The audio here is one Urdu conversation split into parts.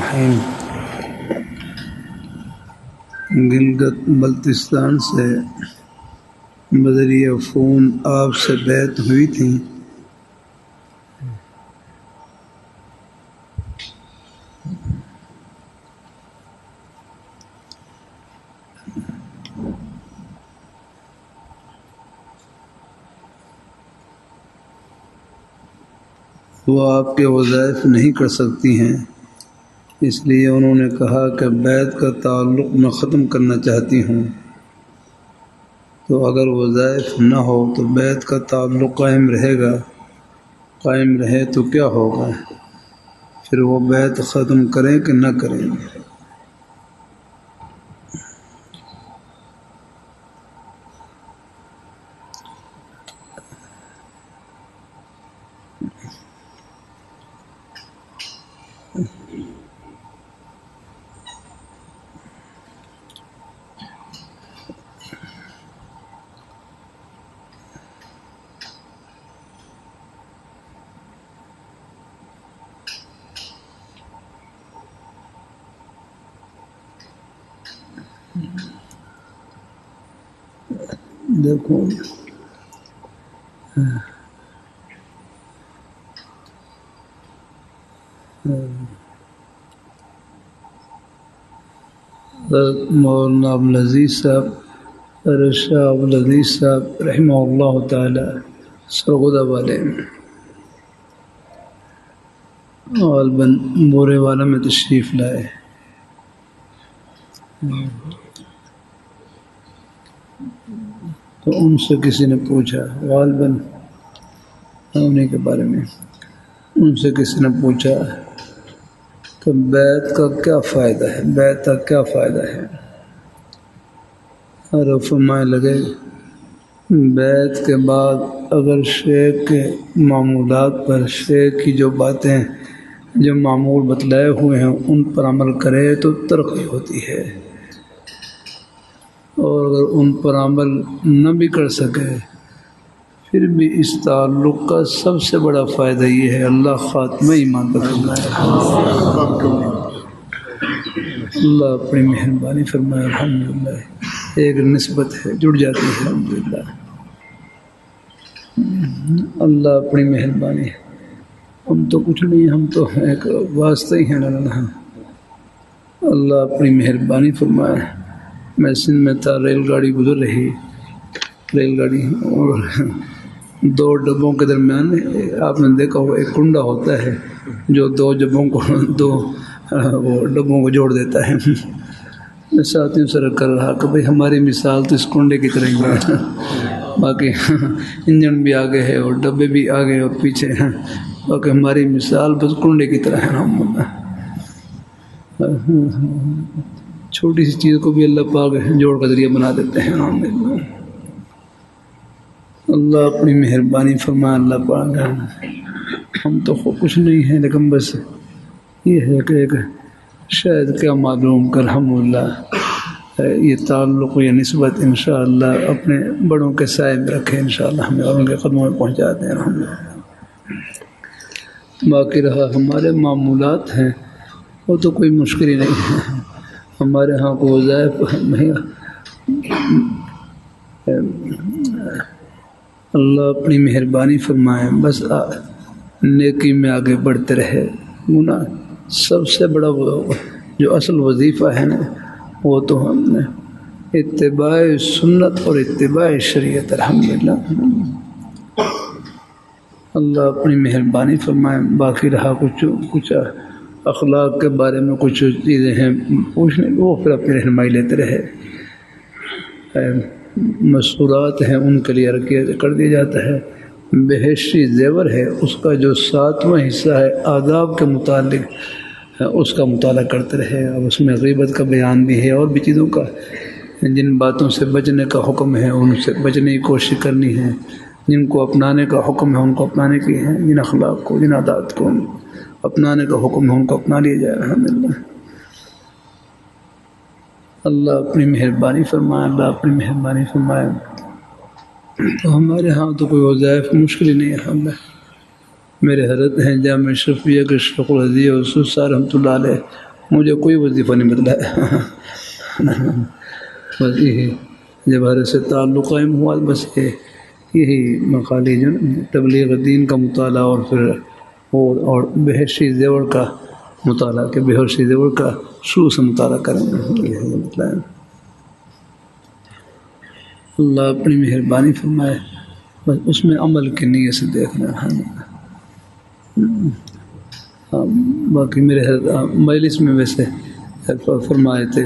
الرحیم۔ گلگت بلتستان سے بذریعہ فون آپ سے بیعت ہوئی تھی۔ وہ آپ کے وظائف نہیں کر سکتی ہیں، اس لیے انہوں نے کہا کہ بیعت کا تعلق میں ختم کرنا چاہتی ہوں، تو اگر وظائف نہ ہو تو بیعت کا تعلق قائم رہے گا۔ قائم رہے تو کیا ہوگا؟ پھر وہ بیعت ختم کریں کہ نہ کریں؟ دیکھو مولانا عبدالعزیز صاحب شاہ عبدالعزیز صاحب رحمہ اللہ تعالی سرگودہ والے غالباً بورے والا میں تشریف لائے۔ تو ان سے کسی نے پوچھا، غالباً انہیں کے بارے میں ان سے کسی نے پوچھا کہ بیعت کا کیا فائدہ ہے، بیعت کا کیا فائدہ ہے؟ اور فرمائے لگے بیعت کے بعد اگر شیخ کے معمولات پر، شیخ کی جو باتیں جو معمول بتلائے ہوئے ہیں ان پر عمل کرے تو ترقی ہوتی ہے، اور اگر ان پر عمل نہ بھی کر سکے پھر بھی اس تعلق کا سب سے بڑا فائدہ یہ ہے اللہ خاتمہ ایمان پر فرمائے۔ اللہ اپنی مہربانی فرمائے۔ الحمدللہ ایک نسبت ہے، جڑ جاتی ہے الحمدللہ۔ اللہ اپنی مہربانی، ہم تو کچھ نہیں، ہم تو ایک واسطہ ہی ہیں نا۔ اللہ اپنی مہربانی فرمائے۔ میں سندھ میں تھا، ریل گاڑی گزر رہی، ریل گاڑی، اور دو ڈبوں کے درمیان آپ نے دیکھا ہو ایک کنڈا ہوتا ہے جو دو ڈبوں کو جوڑ دیتا ہے۔ میں ساتھیوں سے کر رہا کہ بھئی ہماری مثال تو اس کنڈے کی طرح ہی ہے، باقی انجن بھی آگے ہے اور ڈبے بھی آگے اور پیچھے ہیں، باقی ہماری مثال بس کنڈے کی طرح ہے۔ چھوٹی سی چیز کو بھی اللہ پاک جوڑ کا ذریعہ بنا دیتے ہیں۔ اللہ اپنی مہربانی فرمائے۔ اللہ پاک، ہم تو کچھ نہیں ہیں، لیکن بس یہ ہے کہ ایک شاید کیا معلوم کر الحمدللہ یہ تعلق یا نسبت انشاءاللہ اپنے بڑوں کے سائے میں رکھے، انشاءاللہ ہمیں اور ان کے قدموں میں پہنچا دیں الحمدللہ۔ باقی رہا ہمارے معمولات ہیں وہ تو کوئی مشکل ہی نہیں ہے، ہمارے ہاں کو وظائف اللہ اپنی مہربانی فرمائے، بس نیکی میں آگے بڑھتے رہے۔ گناہ سب سے بڑا جو اصل وظیفہ ہے نا وہ تو ہم نے اتباع سنت اور اتباع شریعت الحمدللہ۔ اللہ اپنی مہربانی فرمائے۔ باقی رہا کچھ اخلاق کے بارے میں کچھ چیزیں ہیں پوچھنے، وہ پھر اپنی رہنمائی لیتے رہے۔ مسورات ہیں ان کے لیے کر دیا جاتا ہے۔ بہشتی زیور ہے، اس کا جو 7واں حصہ ہے آداب کے متعلق اس کا مطالعہ کرتے رہے۔ اب اس میں غیبت کا بیان بھی ہے اور بھی چیزوں کا، جن باتوں سے بچنے کا حکم ہے ان سے بچنے کی کوشش کرنی ہے، جن کو اپنانے کا حکم ہے ان کو اپنانے کی ہے، جن اخلاق کو، جن عادات کو اپنانے کا حکم ہے ان کو اپنا لیا جائے الحمدللہ۔ اللہ اپنی مہربانی فرمائے۔ اللہ اپنی مہربانی فرمائے۔ تو ہمارے ہاں تو کوئی وظائف مشکل ہی نہیں ہے۔ میرے حضرت ہیں جامع اشرفیہ کے شیخ الحدیث یوسف صاحب رحمۃ اللہ علیہ، مجھے کوئی وظیفہ نہیں بدلا ہے بس یہی جب ہر سے تعلق قائم ہوا بس یہی مقالی جو تبلیغ دین کا مطالعہ اور پھر اور بہشتی زیور کا مطالعہ کہ بہشتی زیور کا شروع سے مطالعہ کریں یہ مطلب ہے۔ اللہ اپنی مہربانی فرمائے بس اس میں عمل کی نیت سے دیکھنا ہے۔ باقی میرے مجلس میں ویسے فرمائے تھے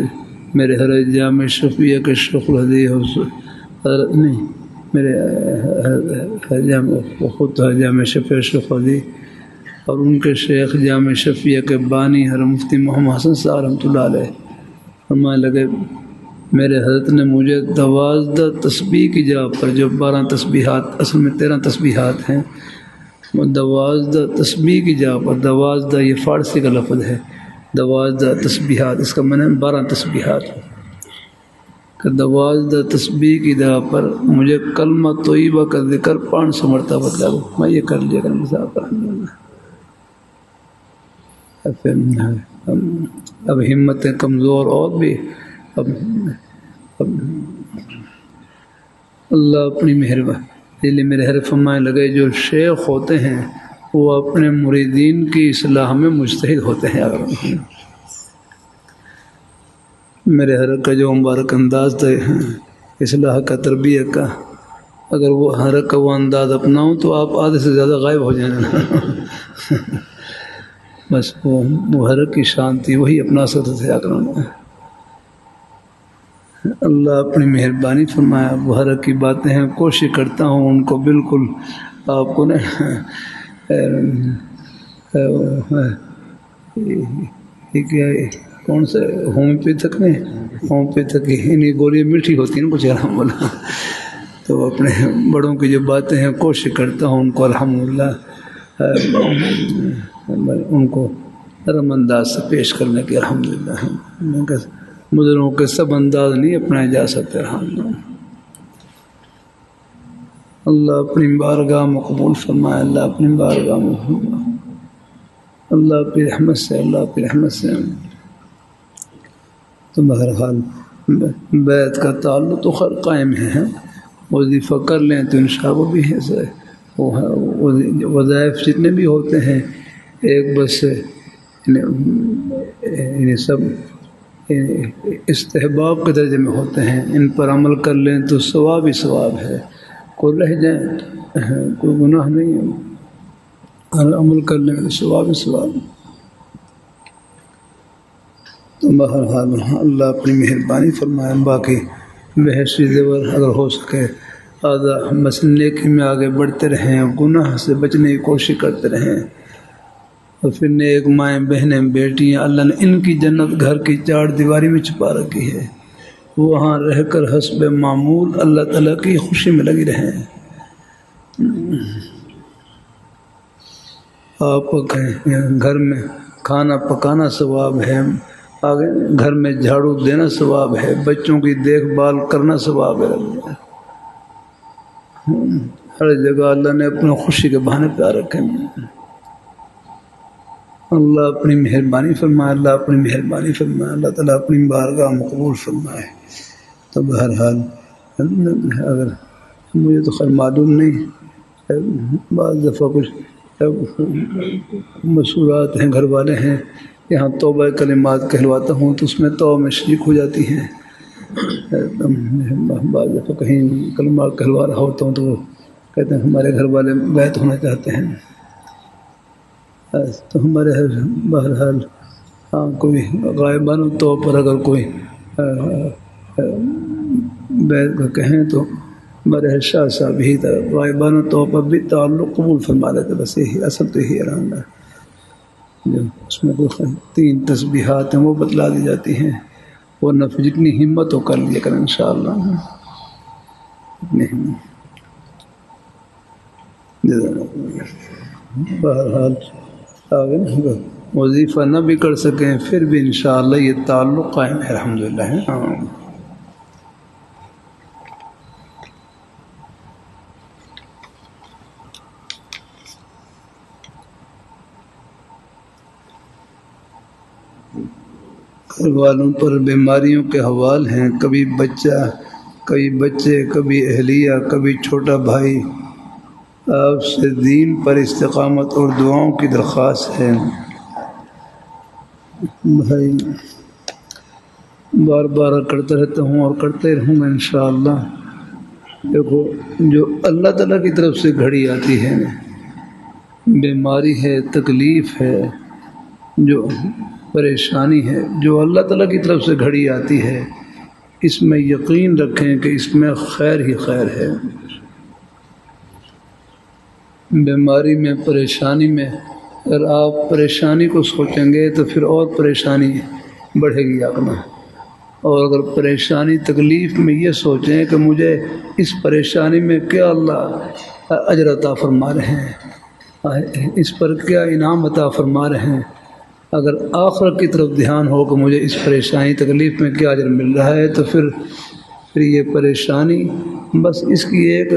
میرے حضرت جامع شفیع کے شیخ الحدیث حضرت نہیں میرے خود جامع شفیع شیخ الحدیث اور ان کے شیخ جامع شفیع کے بانی حضرت مفتی محمد حسن صاحب رحمۃ اللہ علیہ فرمانے لگے میرے حضرت نے مجھے 12 تسبیح کی جگہ پر جو 12 تسبیحات اصل میں 13 تسبیحات ہیں 12 تسبیح کی جگہ پر 12 یہ فارسی کا لفظ ہے 12 تسبیحات اس کا معنی 12 تسبیحات کہ 12 تسبیح کی جگہ پر مجھے کلمہ طیبہ کا ذکر 500 مرتبہ بتلا دو میں یہ کر لیا کر مثال اب ہمتیں کمزور اور بھی اب اللہ اپنی مہربانی اس لیے میرے حضرت فرمانے لگے جو شیخ ہوتے ہیں وہ اپنے مریدین کی اصلاح میں مجتہد ہوتے ہیں میرے حضرت کا جو مبارک انداز تھا اصلاح کا تربیت کا اگر وہ حضرت کا وہ انداز اپناؤں تو آپ آدھے سے زیادہ غائب ہو جائیں بس وہ حضرت کی شانتی وہی اپنا سکتے تھے اکرم اللہ اپنی مہربانی فرمایا وہ حضرت کی باتیں ہیں کوشش کرتا ہوں ان کو بالکل آپ کو کیا کون سے ہومیوپیتھک میں ہومیوپیتھک انہیں گولی میٹھی ہوتی ہیں نا کچھ الحمدللہ تو اپنے بڑوں کی جو باتیں ہیں کوشش کرتا ہوں ان کو الحمدللہ ان کو نرم انداز سے پیش کرنے کی الحمدللہ بزرگوں کے سب انداز نہیں اپنائے جا سکتے الحمدللہ اللہ اپنی بارگاہ میں قبول فرمائے اللہ اپنی بارگاہ میں اللہ کی رحمت سے اللہ کی رحمت سے تو بہرحال بیت کا تعلق تو خیر قائم ہے وظیفہ کر لیں تو انشاءاللہ وہ بھی ہے وظائف جتنے بھی ہوتے ہیں ایک بس انہیں سب استحباب کے درجے میں ہوتے ہیں ان پر عمل کر لیں تو ثواب ہی ثواب ہے کوئی رہ جائیں کوئی گناہ نہیں ہے ہر عمل کر لیں تو ثواب ہی ثواب تو بہرحال اللہ اپنی مہربانی فرمائے باقی بحثی زیور اگر ہو سکے آدھا بس نیکی میں آگے بڑھتے رہیں گناہ سے بچنے کی کوشش کرتے رہیں اور پھر نیک مائیں بہنیں بیٹیاں اللہ نے ان کی جنت گھر کی 4 دیواری میں چھپا رکھی ہے وہاں رہ کر حسب معمول اللہ تعالیٰ کی خوشی میں لگی رہیں آپ گھر میں کھانا پکانا ثواب ہے آگے گھر میں جھاڑو دینا ثواب ہے بچوں کی دیکھ بھال کرنا ثواب ہے ہر جگہ اللہ نے اپنے خوشی کے بہانے پہ رکھے اللہ اپنی مہربانی فرمائے اللہ اپنی مہربانی فرمائے اللہ تعالیٰ اپنی بارگاہ مقبول فرمائے تو بہرحال اگر مجھے تو خیر معلوم نہیں بعض دفعہ کچھ مشہورات ہیں گھر والے ہیں یہاں توبہ کلمات کہلواتا ہوں تو اس میں توبہ میں شریک ہو جاتی ہیں بعض دفعہ کہیں کلمات کہلوا رہا ہوتا ہوں تو وہ کہتے ہیں ہمارے گھر والے بیعت ہونا چاہتے ہیں تو ہمارے بہرحال ہاں کوئی غائبانہ طور پر اگر کوئی بیعت کا کہیں تو ہمارے شاہ صاحب ہی تھا غائبانہ طور پر بھی تعلق قبول فرما لیتے بس یہی اصل تو یہی الحمد جو اس میں کوئی 3 تسبیحات ہیں وہ بتلا دی جاتی ہیں وہ نفع جتنی ہمت ہو کر لیا کریں انشاءاللہ بہرحال آگے وظیفہ نہ بھی کر سکیں پھر بھی انشاءاللہ یہ تعلق قائم ہے الحمدللہ گھر والوں پر بیماریوں کے حوال ہیں، کبھی بچے، کبھی اہلیہ، کبھی چھوٹا بھائی۔ آپ سے دین پر استقامت اور دعاؤں کی درخواست ہے۔ بھائی بار بار کرتا رہتا ہوں اور کرتے رہوں گا انشاءاللہ۔ دیکھو، جو اللہ تعالیٰ کی طرف سے گھڑی آتی ہے، بیماری ہے، تکلیف ہے، جو پریشانی ہے، جو اللہ تعالیٰ کی طرف سے گھڑی آتی ہے، اس میں یقین رکھیں کہ اس میں خیر ہی خیر ہے۔ بیماری میں، پریشانی میں اگر آپ پریشانی کو سوچیں گے تو پھر اور پریشانی بڑھے گی آپ میں، اور اگر پریشانی تکلیف میں یہ سوچیں کہ مجھے اس پریشانی میں کیا اللہ اجر عطا فرما رہے ہیں، اس پر کیا انعام عطا فرما رہے ہیں، اگر آخرت کی طرف دھیان ہو کہ مجھے اس پریشانی تکلیف میں کیا اجر مل رہا ہے، تو پھر یہ پریشانی بس اس کی ایک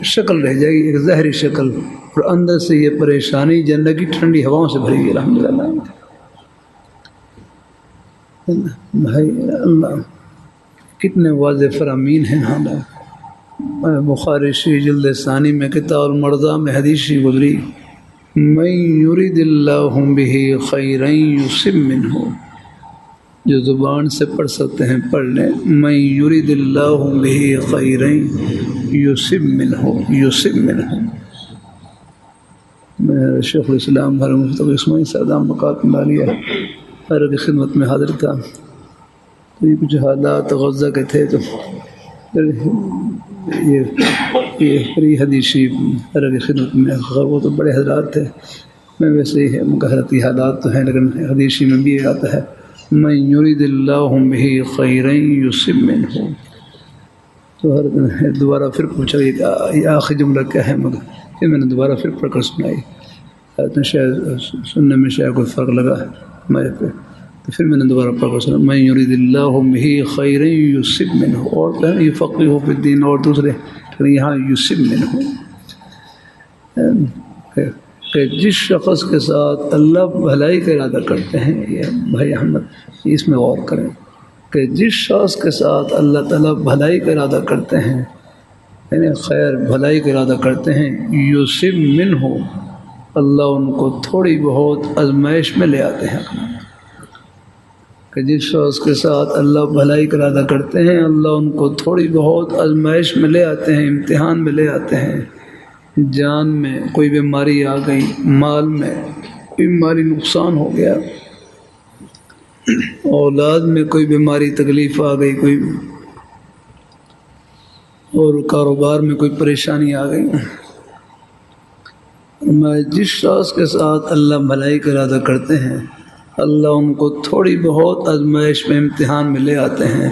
شکل رہ جائے گی، ایک ظاہری شکل، اور اندر سے یہ پریشانی جنت کی ٹھنڈی ہواؤں سے بھری گی الحمدللہ۔ بھائی اللہ کتنے واضح فرامین ہیں۔ بخاری شریف جلد ثانی میں کتاب المرضى میں حدیث گزری، من یرید اللہ بہ خیرا یصب منہ، جو زبان سے پڑھ سکتے ہیں پڑھ لیں، من یرید اللہ بہ خیرا یصب منہ۔ میں شیخ الاسلام مفتي اسماعیل صادق مقاتل عالیہ حضرت کی خدمت میں حاضر تھا، تو یہ کچھ حالات غزہ کے تھے، تو یہ حدیث حضرت کی خدمت میں، وہ تو بڑے حضرات تھے، میں ویسے ہی حضرتی حالات تو ہیں، لیکن حدیث میں بھی یہ آتا ہے من یرید اللہ بہ خیرا یصب منہ۔ تو دوبارہ پھر پوچھا یہ آخری جملہ کیا ہے، مگر پھر میں نے دوبارہ پھر پڑھ کر سنائی، شاید سننے میں شاید کوئی فرق لگا ہے میرے پہ، تو پھر میں نے دوبارہ پڑھ کر سنا، من یرید اللہ بہ خیرا یصب منہ، اور یفقہہ فی الدین، اور دوسرے یہاں یصب منہ، کہ جس شخص کے ساتھ اللہ بھلائی کا ارادہ کرتے ہیں، یہ بھائی احمد اس میں غور کریں، کہ جس شخص کے ساتھ اللہ تعالیٰ بھلائی کا ارادہ کرتے ہیں، یعنی خیر بھلائی کا ارادہ کرتے ہیں، یصب منہ، اللہ ان کو تھوڑی بہت آزمائش میں لے آتے ہیں، کہ جس شخص کے ساتھ اللہ بھلائی کا ارادہ کرتے ہیں، اللہ ان کو تھوڑی بہت آزمائش میں لے آتے ہیں، امتحان میں لے آتے ہیں۔ جان میں کوئی بیماری آ گئی، مال میں کوئی مالی نقصان ہو گیا، اولاد میں کوئی بیماری تکلیف آ گئی، کوئی اور کاروبار میں کوئی پریشانی آ گئی، میں جس شخص کے ساتھ اللہ بھلائی کا ارادہ کرتے ہیں، اللہ ان کو تھوڑی بہت آزمائش میں، امتحان میں لے آتے ہیں،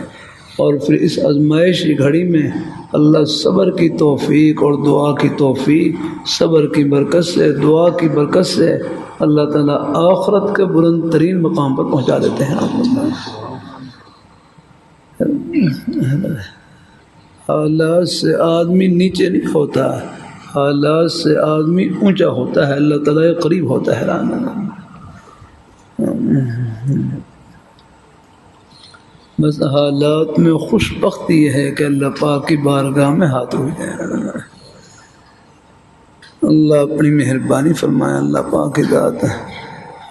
اور پھر اس آزمائش کی گھڑی میں اللہ صبر کی توفیق اور دعا کی توفیق، صبر کی برکت سے، دعا کی برکت سے اللہ تعالیٰ آخرت کے بلند ترین مقام پر پہنچا دیتے ہیں۔ حالات سے آدمی نیچے نہیں ہوتا، حالات سے آدمی اونچا ہوتا ہے، اللہ تعالیٰ قریب ہوتا ہے۔ بس حالات میں خوش بختی یہ ہے کہ اللہ پاک کی بارگاہ میں ہاتھ اٹھ جائے، اللہ اپنی مہربانی فرمائے، اللہ پاک کی ذات ہے۔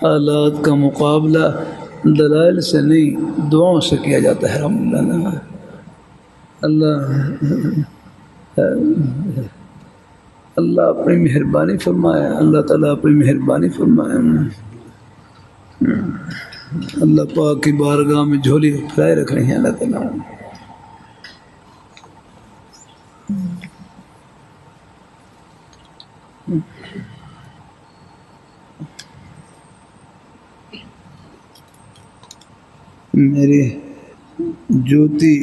حالات کا مقابلہ دلائل سے نہیں، دعاؤں سے کیا جاتا ہے۔ اللہ اپنی مہربانی فرمائے، اللہ تعالیٰ اپنی مہربانی فرمائے، اللہ پاک کی بارگاہ میں جھولی پھیلائے رکھ رہی ہیں اللہ تعالیٰ۔ میری جوتی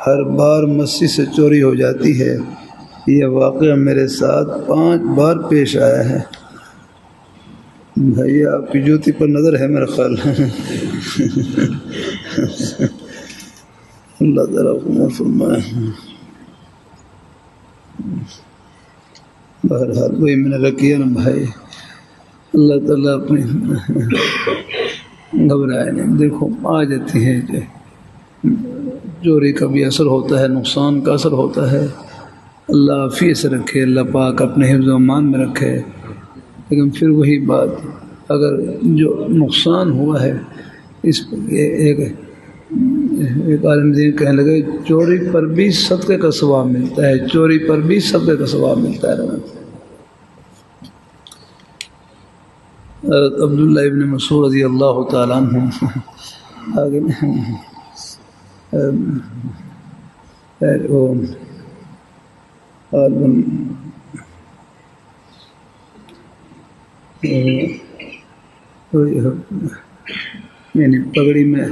ہر بار مسجد سے چوری ہو جاتی ہے، یہ واقعہ میرے ساتھ 5 بار پیش آیا ہے۔ بھائی آپ کی جوتی پر نظر ہے میرا خیال، اللہ تعالیٰ کو فرمائے۔ بہرحال وہی میں نے رکھی ہے نا بھائی، اللہ تعالیٰ اپنی گھبرائے نہیں. دیکھو آ جاتی ہیں کہ چوری کا بھی اثر ہوتا ہے، نقصان کا اثر ہوتا ہے. اللہ عافیت سے رکھے، اللہ پاک اپنے حفظ و امان میں رکھے. لیکن پھر وہی بات، اگر جو نقصان ہوا ہے اس ایک عالم دین کہنے لگے چوری پر بھی صدقے کا ثواب ملتا ہے، چوری پر بھی صدقے کا ثواب ملتا ہے. عبداللہ ابن مسعود رضی اللہ تعالیٰ عنہ آگے یعنی پگڑی میں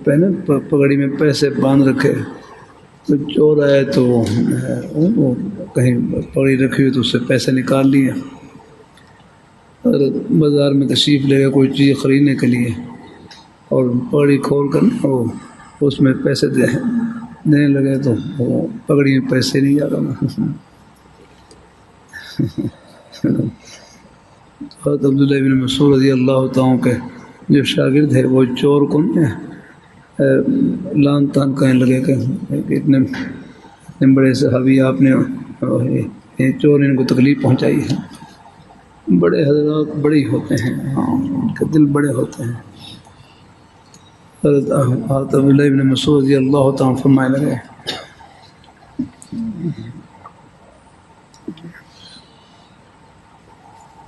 پہنے، پگڑی میں پیسے باندھ رکھے تو چور آئے تو وہ کہیں پگڑی رکھی ہوئی تو اس سے پیسے نکال لیے. اور بازار میں تشریف لے گئے کوئی چیز خریدنے کے لیے اور پگڑی کھول کر وہ اس میں پیسے دینے لگے تو وہ پگڑی میں پیسے نہیں آ رہا. حضرت عبداللہ بن مسعود رضی اللہ تعالیٰ کے جو شاگرد ہے وہ چور کو لان تان کہنے لگے کہ اتنے بڑے صحابی آپ نے چور ان کو تکلیف پہنچائی ہے. بڑے حضرات بڑے ہوتے ہیں، ان کے دل بڑے ہوتے ہیں. حضرت عبداللہ بن مسعود رضی اللہ تعالیٰ فرمائے لگے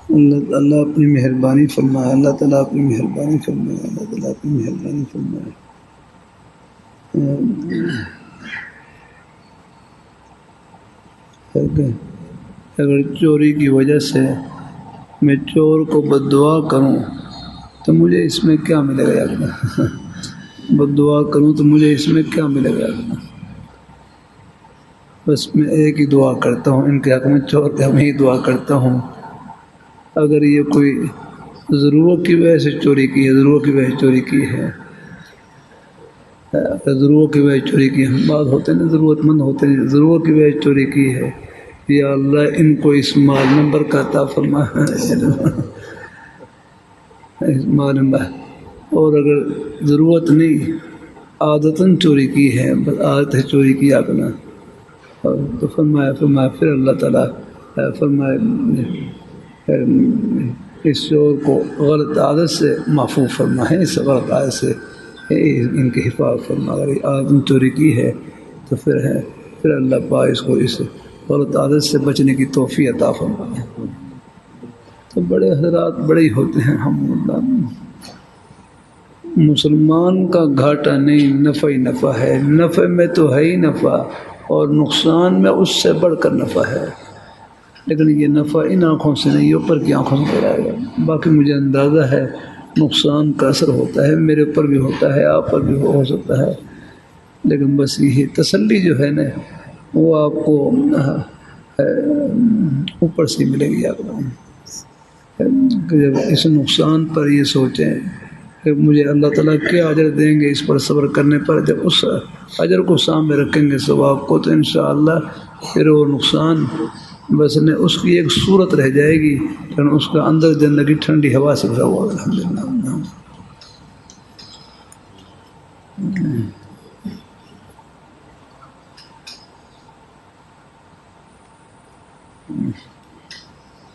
اللہ اپنی مہربانی فرمائے، اللہ تعالیٰ اپنی مہربانی فرمائے، اللہ تعالیٰ اپنی مہربانی فرمائے. اگر چوری کی وجہ سے میں چور کو بد دعا کروں تو مجھے اس میں کیا ملے گا؟ بد دعا کروں تو مجھے اس میں کیا ملے گا؟ بس میں ایک ہی دعا کرتا ہوں ان کے حق میں، چور کے حق میں ہی دعا کرتا ہوں. اگر یہ کوئی ضرورت کی وجہ سے چوری کی ہے، ضرورت کی وجہ سے چوری کی ہے، ضرورت کی وجہ سے چوری کی ہے، بعض ہوتے ہیں ضرورت مند ہوتے ہیں، ضرورت کی وجہ سے چوری کی ہے، یا اللہ ان کو اس مال میں برکت عطا فرما. اس مال میں. اور اگر ضرورت نہیں، عادتاً چوری کی ہے، بس عادت ہے چوری کیا کرنا، تو فرمایا پھر اللہ تعالیٰ فرمائے اس چور کو غلط عادت سے محفوظ فرمائے، اس غلط عادت سے ان کی حفاظت فرما. اگر عادت چوری کی ہے تو پھر اللہ پاک اس کو اس غلط عادت سے بچنے کی توفیق عطا فرمائے. تو بڑے حضرات بڑے ہی ہوتے ہیں. الحمدللہ مسلمان کا گھاٹا نہیں، نفع ہی نفع ہے. نفع میں تو ہے ہی نفع اور نقصان میں اس سے بڑھ کر نفع ہے. لیکن یہ نفع ان آنکھوں سے نہیں، اوپر کی آنکھوں سے آئے گا. باقی مجھے اندازہ ہے نقصان کا اثر ہوتا ہے، میرے اوپر بھی ہوتا ہے، آپ پر بھی ہو سکتا ہے. لیکن بس یہی تسلی جو ہے نا وہ آپ کو اوپر سے ملے گی. آپ جب اس نقصان پر یہ سوچیں کہ مجھے اللہ تعالیٰ کیا اجر دیں گے اس پر صبر کرنے پر، جب اس اجر کو سامنے رکھیں گے ثواب کو، تو انشاءاللہ پھر وہ نقصان بس نے اس کی ایک صورت رہ جائے گی، لیکن اس کا اندر جنت کی ٹھنڈی ہوا سے بھرا ہوا. الحمدللہ.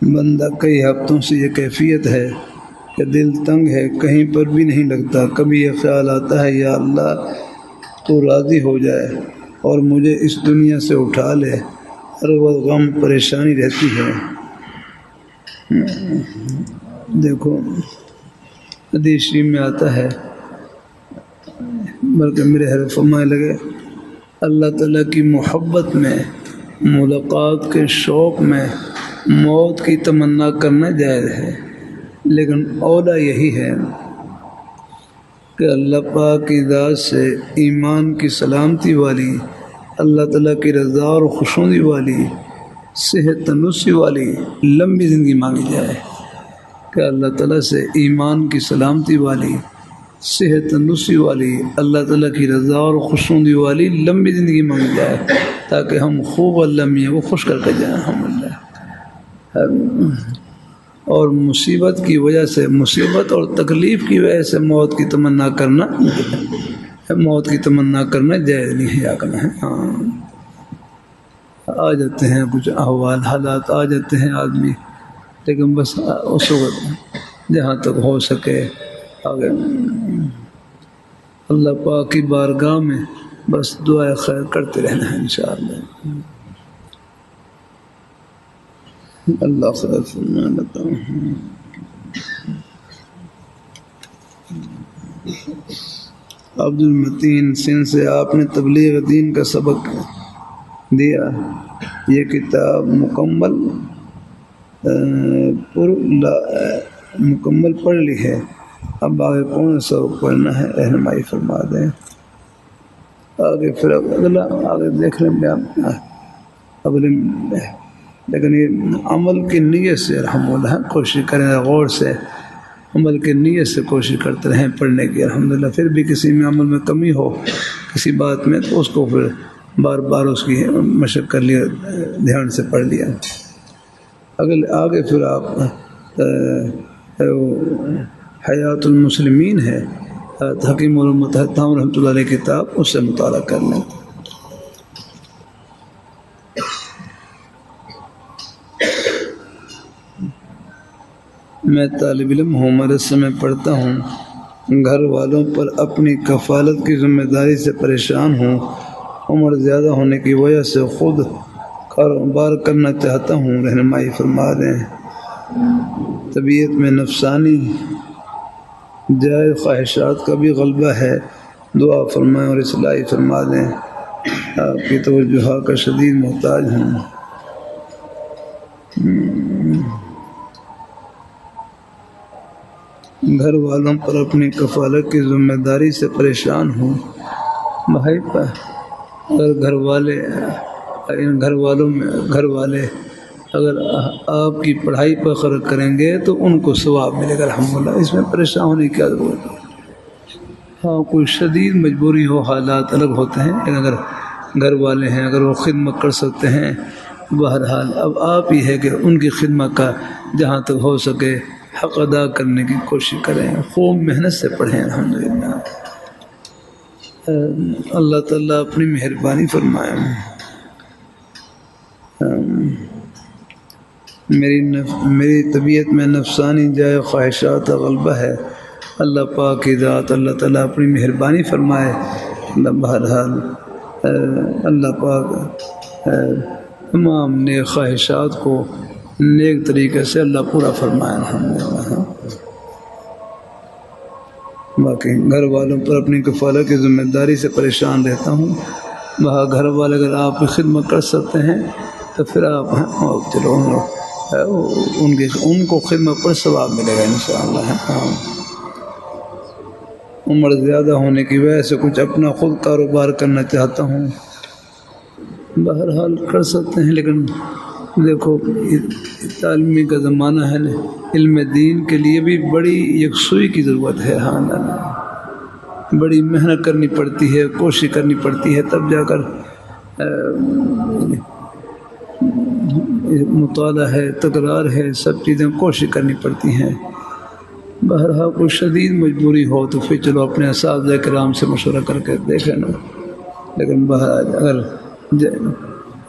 بندہ کئی ہفتوں سے یہ کیفیت ہے کہ دل تنگ ہے، کہیں پر بھی نہیں لگتا. کبھی یہ خیال آتا ہے یا اللہ تو راضی ہو جائے اور مجھے اس دنیا سے اٹھا لے. ہر وقت غم پریشانی رہتی ہے. دیکھو حدیث شریف میں آتا ہے، بلکہ میرے حضرت فرمانے لگے اللہ تعالیٰ کی محبت میں، ملاقات کے شوق میں موت کی تمنا کرنا جائز ہے، لیکن اولا یہی ہے کہ اللہ پاک کی ذات سے ایمان کی سلامتی والی، اللہ تعالیٰ کی رضا اور خوشنودی والی، صحت تندرستی والی لمبی زندگی مانگی جائے. کہ اللہ تعالیٰ سے ایمان کی سلامتی والی، صحت تندرستی والی، اللہ تعالیٰ کی رضا اور خوشنودی والی لمبی زندگی مانگی جائے، تاکہ ہم خوب اللہ میاں وہ خوش کر کے جائیں. الحمدللہ. اور مصیبت کی وجہ سے، مصیبت اور تکلیف کی وجہ سے موت کی تمنا کرنا، موت کی تمنا کرنا جائز نہیں ہے، یا کرنا ہے۔ ہاں آ جاتے ہیں کچھ احوال، حالات آ جاتے ہیں آدمی، لیکن بس اس وقت جہاں تک ہو سکے آگے اللہ پاک کی بارگاہ میں بس دعائے خیر کرتے رہنا ہے انشاءاللہ۔ اللہ خیر فرمائے لگتا ہوں۔ عبد المتین سندھ سے، آپ نے تبلیغ دین کا سبق دیا، یہ کتاب مکمل پڑھ لی ہے، اب آگے کون سا پڑھنا ہے رہنمائی فرما دیں۔ آگے پھر اگلا آگے دیکھ لیں گے اگلے، لیکن یہ عمل کی نیت سے الحمدللہ کوشش کریں، غور سے عمل کی نیت سے کوشش کرتے رہیں پڑھنے کی الحمدللہ۔ پھر بھی کسی میں عمل میں کمی ہو کسی بات میں تو اس کو پھر بار بار اس کی مشق کر لیا، دھیان سے پڑھ لیا۔ آگے پھر آپ حیات المسلمین ہے حکیم المتحتام رحمۃ اللہ علیہ کتاب، اس سے مطالعہ کر لیں۔ میں طالب علم ہوں، مدرسے میں پڑھتا ہوں، گھر والوں پر اپنی کفالت کی ذمہ داری سے پریشان ہوں، عمر زیادہ ہونے کی وجہ سے خود کاروبار کرنا چاہتا ہوں، رہنمائی فرما دیں۔ طبیعت میں نفسانی جائز خواہشات کا بھی غلبہ ہے، دعا فرمائیں اور اصلاح فرما دیں، آپ کی توجہ کا شدید محتاج ہوں۔ گھر والوں پر اپنی کفالت کی ذمہ داری سے پریشان ہوں، بھائی پر اگر گھر والے اگر آپ کی پڑھائی پر خرچ کریں گے تو ان کو ثواب ملے گا الحمدللہ، اس میں پریشان ہونے کی کیا ضرورت ہے۔ ہاں کوئی شدید مجبوری ہو، حالات الگ ہوتے ہیں، لیکن اگر گھر والے ہیں اگر وہ خدمت کر سکتے ہیں، بہرحال اب آپ ہی ہے کہ ان کی خدمت کا جہاں تک ہو سکے حق ادا کرنے کی کوشش کریں، خوب محنت سے پڑھیں الحمدللہ۔ اللہ تعالیٰ اپنی مہربانی فرمائے۔ میری طبیعت میں نفسانی جائے خواہشات کا غلبہ ہے، اللہ پاک کی ذات اللہ تعالیٰ اپنی مہربانی فرمائے۔ بہرحال اللہ پاک تمام نیک خواہشات کو نیک طریقے سے اللہ پورا فرمائے الحمدللہ۔ باقی گھر والوں پر اپنی کفالت کی ذمہ داری سے پریشان رہتا ہوں، وہاں گھر والے اگر آپ کی خدمت کر سکتے ہیں تو پھر آپ چلو ان کو خدمت پر ثواب ملے گا انشاءاللہ۔ عمر زیادہ ہونے کی وجہ سے کچھ اپنا خود کاروبار کرنا چاہتا ہوں، بہرحال کر سکتے ہیں، لیکن دیکھو تعلیمی کا زمانہ ہے، علم دین کے لیے بھی بڑی یکسوئی کی ضرورت ہے، ہاں بڑی محنت کرنی پڑتی ہے، کوشش کرنی پڑتی ہے، تب جا کر مطالعہ ہے، تکرار ہے، سب چیزیں کوشش کرنی پڑتی ہیں۔ بہرحال کوئی شدید مجبوری ہو تو پھر چلو اپنے اساتذہ کرام سے مشورہ کر کے دیکھ لینا، لیکن بہرحال اگر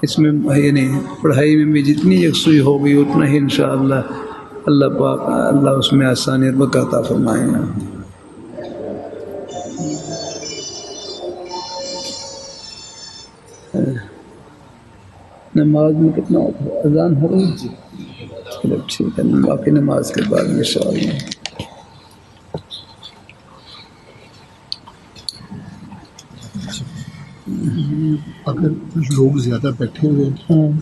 اس میں یعنی پڑھائی میں بھی جتنی یکسوئی ہوگی اتنا ہی انشاءاللہ اللہ پاک اللہ اس میں آسانی اور برکت عطا فرمائیں گے۔ نماز میں کتنا اذان ہو رہی ہے؟ چلو ٹھیک ہے، باقی نماز کے بعد انشاءاللہ۔ اگر لوگ زیادہ بیٹھے ہوئے ہیں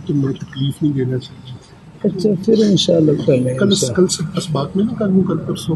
تو میں تکلیف نہیں دینا چاہتا۔ اچھا پھر انشاءاللہ کر لیں گے کل سے اسباق میں نہ کروں، کل پرسوں